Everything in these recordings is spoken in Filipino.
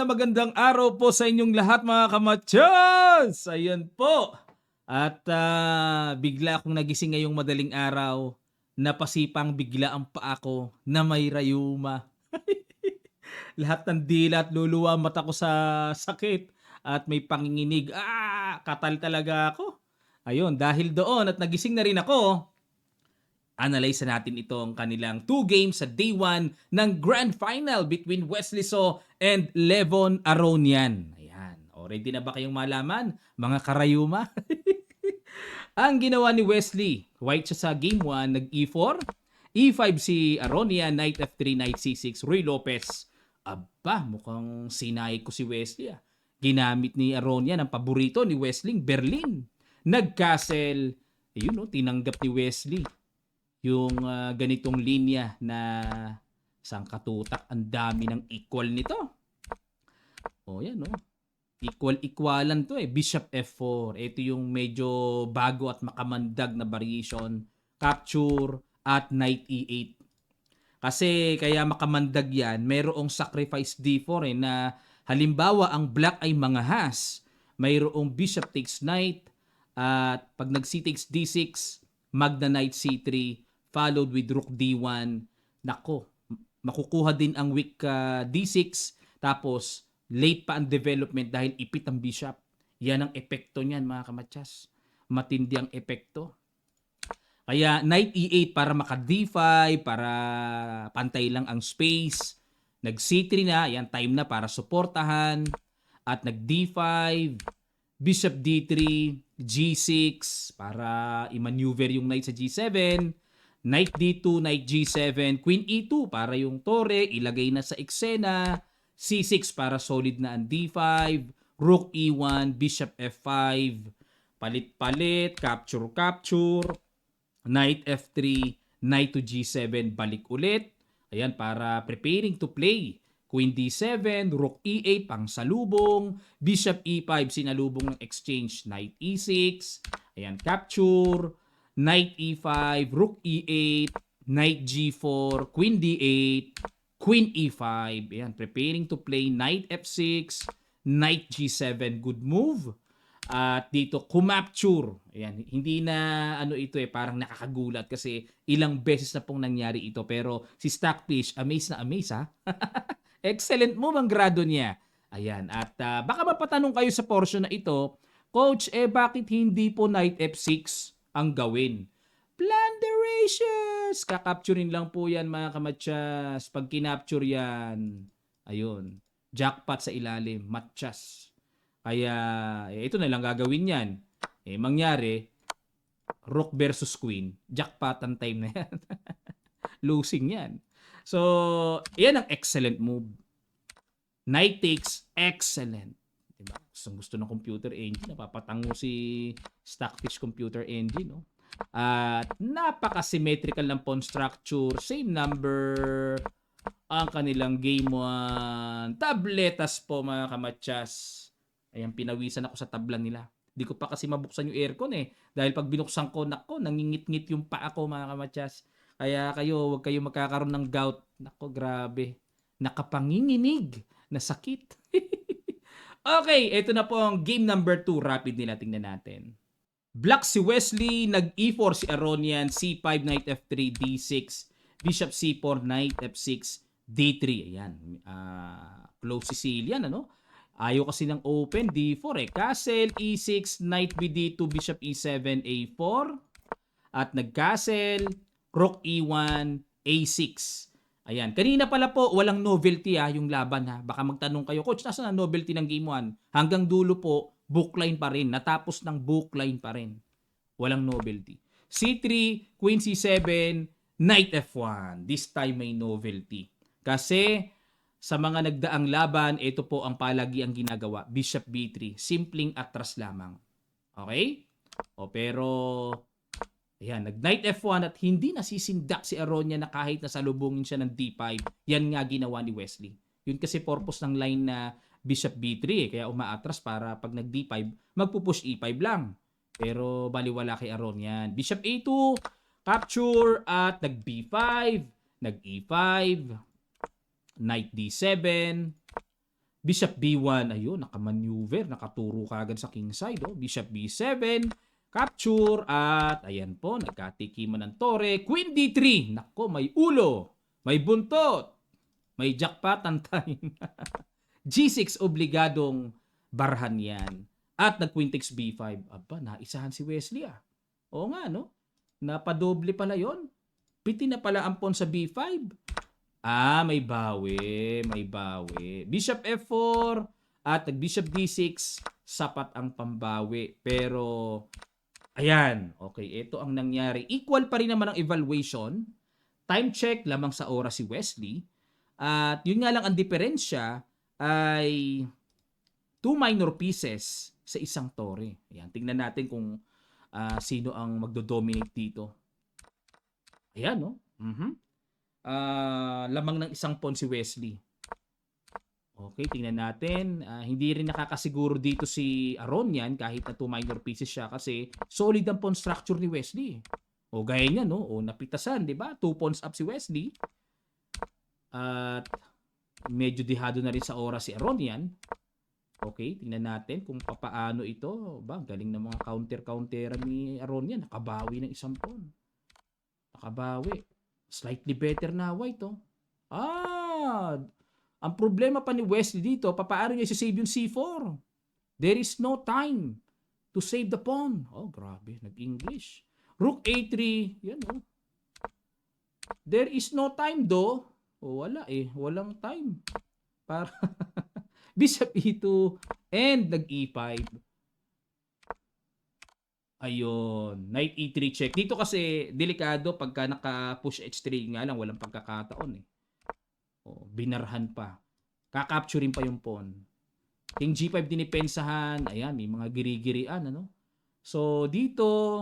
Magandang araw po sa inyong lahat mga kamatyas! Ayan po. At bigla akong nagising ngayong madaling araw. Napasipang bigla ang paa ko na may rayuma. Lahat ng dila at luluwa ang mata ko sa sakit at may panginginig. Katal talaga ako. Ayun, dahil doon at nagising na rin ako, analyze natin itong kanilang 2 games sa day 1 ng Grand Final between Wesley So and Levon Aronian. Ayan. O, ready na ba kayong malaman, mga karayuma? Ang ginawa ni Wesley, white siya sa game 1, nag-E4, E5 si Aronian, Knight F3, Knight C6, Ruy Lopez. Aba, mukhang sinay ko si Wesley ah. Ginamit ni Aronian ang paborito ni Wesley, Berlin. Nag-castle, ayun o, tinanggap ni Wesley yung ganitong linya na sangkatutak, ang dami ng equal nito. O yan no. Equal-equalan to eh. Bishop F4. Ito yung medyo bago at makamandag na variation. Capture at Knight E8. Kasi kaya makamandag yan, merong sacrifice D4 eh, na halimbawa ang black ay mangahas. Mayroong bishop takes knight at pag nag-c takes D6, magna knight C3 followed with rook D1. Nako, makukuha din ang weak D6 tapos late pa ang development dahil ipit ang bishop. Yan ang epekto niyan mga kamatsas. Matindi ang epekto. Kaya knight E8 para maka D5, para pantay lang ang space. Nag C3 na, yan time na para suportahan. At nag D5, bishop D3, G6 para i-maneuver yung knight sa G7. Knight D2, Knight G7, Queen E2 para yung tore, ilagay na sa eksena. C6 para solid na ang D5. Rook E1, Bishop F5. Palit-palit, capture-capture. Knight F3, Knight to G7, balik ulit. Ayan, para preparing to play. Queen D7, Rook E8, pang salubong. Bishop E5, sinalubong ng exchange. Knight E6. Ayan, capture. Knight E5, Rook E8, Knight G4, Queen D8, Queen E5. Ayan, preparing to play Knight F6, Knight G7. Good move. At dito, kumapture. Ayan, hindi na ano ito eh, parang nakakagulat kasi ilang beses na pong nangyari ito. Pero si Stockfish, amaze na amaze ha. Excellent move ang grado niya. Ayan, at baka mapatanong kayo sa portion na ito, Coach, bakit hindi po Knight F6 ang gawin? Plunderations! Kakapturin lang po yan mga kamatsas. Pag kinapture yan, ayun, jackpot sa ilalim, matchas. Kaya, ito na lang gagawin yan. Mangyari, Rook versus Queen, jackpot ang time na yan. Losing yan. So, yan ang excellent move. Knight takes, excellent. Diba? Gusto ng computer engine, napapatango si Stockfish computer engine, no? At napaka-symmetrical ng pawn structure, same number ang kanilang game 1. Tabletas po mga kamatsas. Ayan, pinawisan ako sa tabla nila. Di ko pa kasi mabuksan yung aircon eh. Dahil pag binuksan ko, nako, nangingit-ngit yung paa ko mga kamatsas. Kaya kayo, huwag kayo magkakaroon ng gout. Nako, grabe. Nakapanginginig na sakit. Okay, ito na po ang game number 2. Rapid nila, tingnan natin. Black si Wesley, nag-E4 si Aronian, C5, Knight F3, D6, Bishop C4, Knight F6, D3. Ayan, close Sicilian, ano? Ayaw kasi ng open, D4 eh. Castle, E6, Knight BD2, Bishop E7, A4. At nag-castle, Rook E1, A6. Ayan, kanina pala po, walang novelty yung laban ha. Baka magtanong kayo, Coach, nasa na novelty ng game 1? Hanggang dulo po, bookline pa rin. Natapos ng bookline pa rin. Walang novelty. C3, Queen C7, Knight F1. This time may novelty. Kasi sa mga nagdaang laban, ito po ang palagi ang ginagawa. Bishop B3. Simpleng atras lamang. Okay? Pero ayan, nag-Knight F1 at hindi nasisindak si Aronian na kahit nasalubungin siya ng D5. Yan nga ginawa ni Wesley. Yun kasi purpose ng line na Bishop B3 eh. Kaya umaatras para pag nag-D5, magpupush E5 lang. Pero baliwala kay Aronian. Bishop A2, capture at nag-B5, nag-E5. Knight D7, Bishop B1, ayun, nakamaneuver, nakaturo kagad sa king side. Oh. Bishop B7, capture, at ayan po, nagkatikiman ng tore. Queen D3, nako, may ulo, may buntot, may jackpotan time. G6, obligadong barhan yan. At nag-queen takes B5. Aba, naisahan si Wesley ah. Oo nga, no? Napadoble pala yon. Piti na pala ang pawn sa B5. Ah, may bawi, may bawi. Bishop F4 at nag-Bishop D6, sapat ang pambawi. Pero, ayan, okay, ito ang nangyari. Equal pa rin naman ang evaluation. Time check, lamang sa oras si Wesley. At yun nga lang ang diferensya ay 2 minor pieces sa isang tore. Ayan, tingnan natin kung sino ang magdo-dominate dito. Ayan, no? Lamang ng isang pawn si Wesley. Okay, tingnan natin. Hindi rin nakakasiguro dito si Aronian kahit na 2 minor pieces siya kasi solid ang pawn structure ni Wesley. O gaya niya, no? O napitasan, di ba? 2 pawns up si Wesley. At medyo dihado na rin sa oras si Aronian. Okay, tingnan natin kung papaano ito. Ba, galing ng mga counter-counteran ni Aronian. Nakabawi ng isang pawn. Nakabawi. Slightly better na white, oh. Ang problema pa ni Wesley dito, papaano niya i-save yung C4? There is no time to save the pawn. Oh, grabe. Nag-English. Rook A3. Yan, oh. There is no time, though. Oh, wala eh. Walang time. Para Bishop E2 and nag-E5. Ayun. Knight E3 check. Dito kasi delikado pagka naka-push H3 nga lang. Walang pagkakataon eh. Oh, binarhan pa. Kakapturin pa yung pawn. King G5 dinipensahan. Ayan, may mga giri-girian. Ano? So, dito,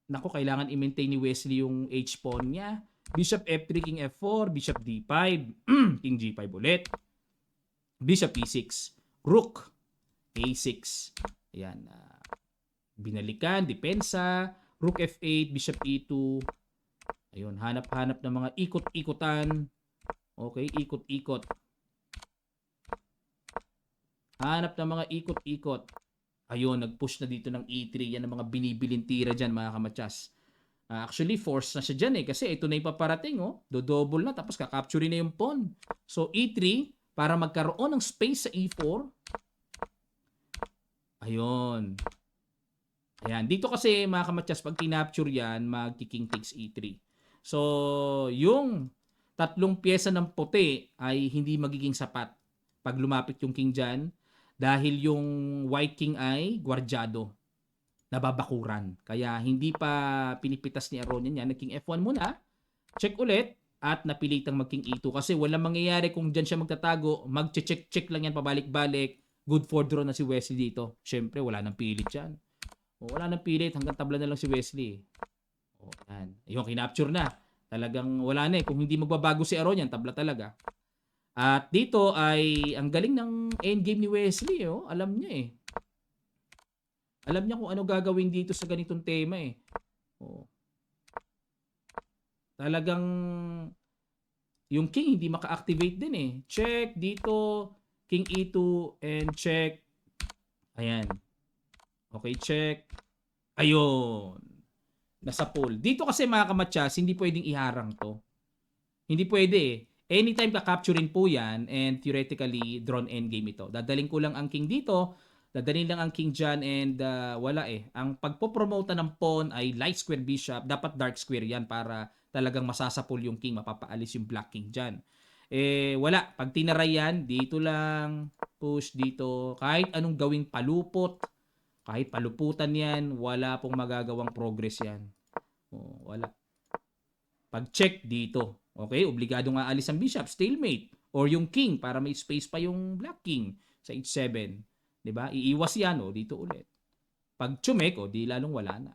naku, kailangan i-maintain ni Wesley yung H-pawn niya. Bishop F3, King F4, Bishop D5, King G5 ulit. Bishop E6, Rook A6. Ayan, binalikan, depensa, Rook F8, Bishop E2. Ayun, hanap-hanap ng mga ikot-ikutan. Okay, ikot-ikot. Hanap ng mga ikot-ikot. Ayun, nag-push na dito ng E3. Yan ang mga binibiling tira dyan, mga kamatsas. Actually, force na siya dyan eh. Kasi ito na yung paparating, oh. Do-double na, tapos kakapturin na yung pawn. So, E3, para magkaroon ng space sa E4. Ayun. Ayan. Dito kasi, mga kamatsas, pag kinapture yan, mag-king takes E3. So, yung tatlong pyesa ng puti ay hindi magiging sapat pag lumapit yung king dyan. Dahil yung white king ay gwardyado. Nababakuran. Kaya hindi pa pinipitas ni Aronian yan. Nag-king F1 muna. Check ulit. At napilitang mag-king E2. Kasi walang mangyayari kung dyan siya magtatago. Mag-check-check lang yan pabalik-balik. Good for draw na si Wesley dito. Siyempre, wala nang pilit yan. O, wala nang pilit. Hanggang tabla na lang si Wesley. O, yan. Yung kinapture na. Talagang wala na eh. Kung hindi magbabago si Aronian, tabla talaga. At dito ay ang galing ng endgame ni Wesley. Oh. Alam niya eh. Alam niya kung ano gagawin dito sa ganitong tema eh. Oh. Talagang yung king hindi maka-activate din eh. Check dito. King E2 and check. Ayan. Okay, check. Ayun. Nasa pool. Dito kasi mga kamatsas, hindi pwedeng iharang to. Hindi pwede eh. Anytime ka-capturein po yan and theoretically drawn endgame ito. Dadaling ko lang ang king dito, dadalhin lang ang king dyan and wala eh. Ang pagpopromote ng pawn ay light square bishop, dapat dark square yan para talagang masasapol yung king, mapapaalis yung black king dyan. Eh wala, pag tinaray yan, dito lang, push dito, kahit anong gawing palupot, kahit paluputan yan, wala pong magagawang progress yan. Oh, wala. Pag check dito, okay, obligado nga alis ang bishop, stalemate. Or yung king para may space pa yung black king sa h7. Diba? Iiwas yan, o, dito ulit. Pag chumek, o, di lalong wala na.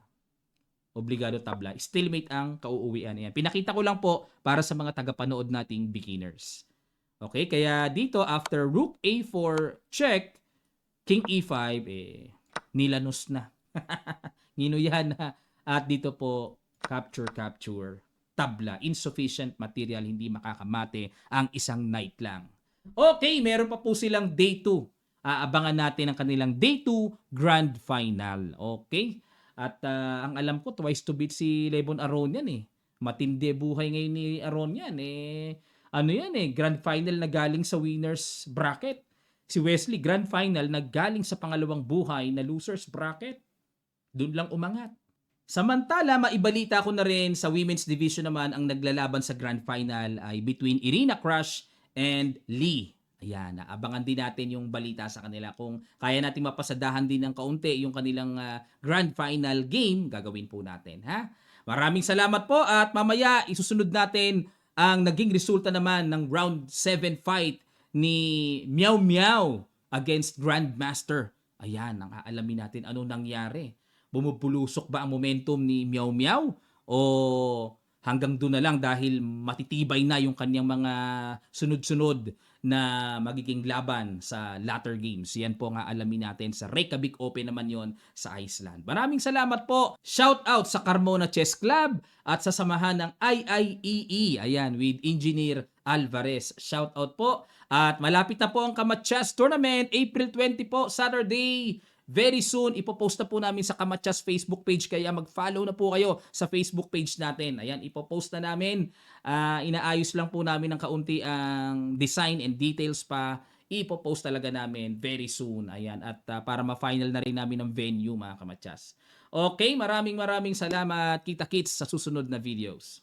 Obligado tabla. Stalemate ang kauuwian. Ayan. Pinakita ko lang po para sa mga tagapanood nating beginners. Okay, kaya dito, after rook a4 check, king e5, nilanos na. Nginuyan na. At dito po, capture. tabla. Insufficient material, hindi makakamate ang isang night lang. Okay, meron pa po silang day 2. Aabangan natin ang kanilang day 2 grand final. Okay? At ang alam ko, twice to beat si Lebon Aronian eh. Matindi buhay ngayon ni Aronian eh. Ano yan eh, grand final na galing sa winners bracket. Si Wesley, grand final na galing sa pangalawang buhay na losers bracket. Doon lang umangat. Samantala, maibalita ko na rin sa women's division naman ang naglalaban sa grand final ay between Irina Crush and Lee. Ayan, abangan din natin yung balita sa kanila. Kung kaya natin mapasadahan din ng kaunti yung kanilang grand final game, gagawin po natin. Ha? Maraming salamat po at mamaya isusunod natin ang naging resulta naman ng round 7 fight ni Meow Meow against Grandmaster. Ayan, ang aalamin natin anong nangyari. Bumubulusok ba ang momentum ni Meow Meow o hanggang doon na lang dahil matitibay na yung kanyang mga sunod-sunod na magiging laban sa latter games. Yan po nga alamin natin sa Reykjavik Open naman yon sa Iceland. Maraming salamat po. Shout out sa Carmona Chess Club at sa samahan ng IIEE. Ayan, with Engineer Alvarez. Shout out po. At malapit na po ang Kamatsas Tournament, April 20 po, Saturday. Very soon, ipopost na po namin sa Kamatsas Facebook page, kaya mag-follow na po kayo sa Facebook page natin. Ayan, ipopost na namin. Inaayos lang po namin ng kaunti ang design and details pa. Ipopost talaga namin very soon. Ayan, at para ma-final na rin namin ang venue, mga Kamatsas. Okay, maraming salamat. Kita-kits sa susunod na videos.